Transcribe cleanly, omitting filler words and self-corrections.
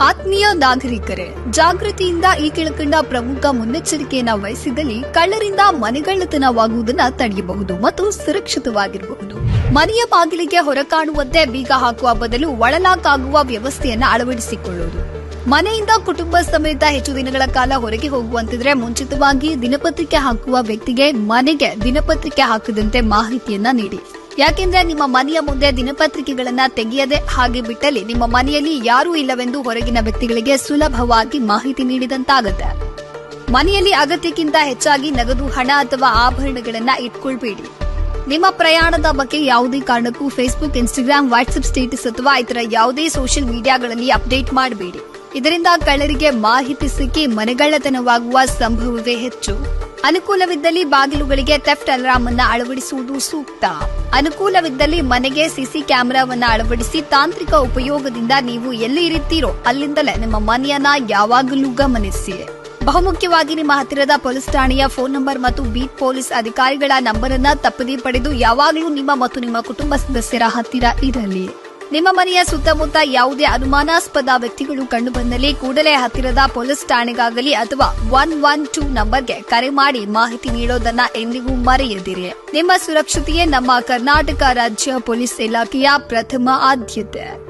ಆತ್ಮೀಯ ನಾಗರಿಕರೇ, ಜಾಗೃತಿಯಿಂದ ಈ ಕೆಳಕಂಡ ಪ್ರಮುಖ ಮುನ್ನೆಚ್ಚರಿಕೆಯನ್ನು ವಹಿಸಿದಲ್ಲಿ ಕಳ್ಳರಿಂದ ಮನೆಗಳ್ಳತನವಾಗುವುದನ್ನು ತಡೆಯಬಹುದು ಮತ್ತು ಸುರಕ್ಷಿತವಾಗಿರಬಹುದು. ಮನೆಯ ಬಾಗಿಲಿಗೆ ಹೊರಕಾಣುವಂತೆ ಬೀಗ ಹಾಕುವ ಬದಲು ಒಳಲಾಕ್ ಆಗುವ ವ್ಯವಸ್ಥೆಯನ್ನು ಅಳವಡಿಸಿಕೊಳ್ಳುವುದು. ಮನೆಯಿಂದ ಕುಟುಂಬ ಸಮೇತ ಹೆಚ್ಚು ದಿನಗಳ ಕಾಲ ಹೊರಗೆ ಹೋಗುವಂತಿದ್ರೆ ಮುಂಚಿತವಾಗಿ ದಿನಪತ್ರಿಕೆ ಹಾಕುವ ವ್ಯಕ್ತಿಗೆ ಮನೆಗೆ ದಿನಪತ್ರಿಕೆ ಹಾಕದಂತೆ ಮಾಹಿತಿಯನ್ನ ನೀಡಿ. ಯಾಕೆಂದ್ರೆ ನಿಮ್ಮ ಮನೆಯ ಮುಂದೆ ದಿನಪತ್ರಿಕೆಗಳನ್ನ ತೆಗೆಯದೆ ಹಾಗೆ ಬಿಟ್ಟಲ್ಲಿ ನಿಮ್ಮ ಮನೆಯಲ್ಲಿ ಯಾರೂ ಇಲ್ಲವೆಂದು ಹೊರಗಿನ ವ್ಯಕ್ತಿಗಳಿಗೆ ಸುಲಭವಾಗಿ ಮಾಹಿತಿ ನೀಡಿದಂತಾಗುತ್ತೆ. ಮನೆಯಲ್ಲಿ ಅಗತ್ಯಕ್ಕಿಂತ ಹೆಚ್ಚಾಗಿ ನಗದು, ಹಣ ಅಥವಾ ಆಭರಣಗಳನ್ನ ಇಟ್ಕೊಳ್ಬೇಡಿ. ನಿಮ್ಮ ಪ್ರಯಾಣದ ಬಗ್ಗೆ ಯಾವುದೇ ಕಾರಣಕ್ಕೂ ಫೇಸ್ಬುಕ್, ಇನ್ಸ್ಟಾಗ್ರಾಮ್, ವಾಟ್ಸ್ಆಪ್ ಸ್ಟೇಟಸ್ ಅಥವಾ ಇತರ ಯಾವುದೇ ಸೋಷಿಯಲ್ ಮೀಡಿಯಾಗಳಲ್ಲಿ ಅಪ್ಡೇಟ್ ಮಾಡಬೇಡಿ. ಇದರಿಂದ ಕಳ್ಳರಿಗೆ ಮಾಹಿತಿ ಸಿಕ್ಕಿ ಮನೆಗಳ್ಳತನವಾಗುವ ಸಂಭವವೇ ಹೆಚ್ಚು. ಅನುಕೂಲವಿದ್ದಲ್ಲಿ ಬಾಗಿಲುಗಳಿಗೆ ಥೆಫ್ಟ್ ಅಲಾರ್ಮ್ ಅನ್ನು ಅಳವಡಿಸುವುದು ಸೂಕ್ತ. ಅನುಕೂಲವಿದ್ದಲ್ಲಿ ಮನೆಗೆ ಸಿಸಿ ಕ್ಯಾಮೆರಾವನ್ನು ಅಳವಡಿಸಿ ತಾಂತ್ರಿಕ ಉಪಯೋಗದಿಂದ ನೀವು ಎಲ್ಲಿ ಇರುತ್ತೀರೋ ಅಲ್ಲಿಂದಲೇ ನಿಮ್ಮ ಮನೆಯನ್ನ ಯಾವಾಗಲೂ ಗಮನಿಸಿ. ಬಹುಮುಖ್ಯವಾಗಿ ನಿಮ್ಮ ಹತ್ತಿರದ ಪೊಲೀಸ್ ಠಾಣೆಯ ಫೋನ್ ನಂಬರ್ ಮತ್ತು ಬೀಟ್ ಪೊಲೀಸ್ ಅಧಿಕಾರಿಗಳ ನಂಬರ್ ಅನ್ನ ತಪ್ಪದೇ ಪಡೆದು ಯಾವಾಗಲೂ ನಿಮ್ಮ ಮತ್ತು ನಿಮ್ಮ ಕುಟುಂಬ ಸದಸ್ಯರ ಹತ್ತಿರ ಇರಲಿ. ನಿಮ್ಮ ಮನೆಯ ಸುತ್ತಮುತ್ತ ಯಾವುದೇ ಅನುಮಾನಾಸ್ಪದ ವ್ಯಕ್ತಿಗಳು ಕಂಡುಬಂದಲ್ಲಿ ಕೂಡಲೇ ಹತ್ತಿರದ ಪೊಲೀಸ್ ಠಾಣೆಗಾಗಲಿ ಅಥವಾ 112 ನಂಬರ್ಗೆ ಕರೆ ಮಾಡಿ ಮಾಹಿತಿ ನೀಡೋದನ್ನ ಎಂದಿಗೂ ಮರೆಯದಿರಿ. ನಿಮ್ಮ ಸುರಕ್ಷತೆಯೇ ನಮ್ಮ ಕರ್ನಾಟಕ ರಾಜ್ಯ ಪೊಲೀಸ್ ಇಲಾಖೆಯ ಪ್ರಥಮ ಆದ್ಯತೆ.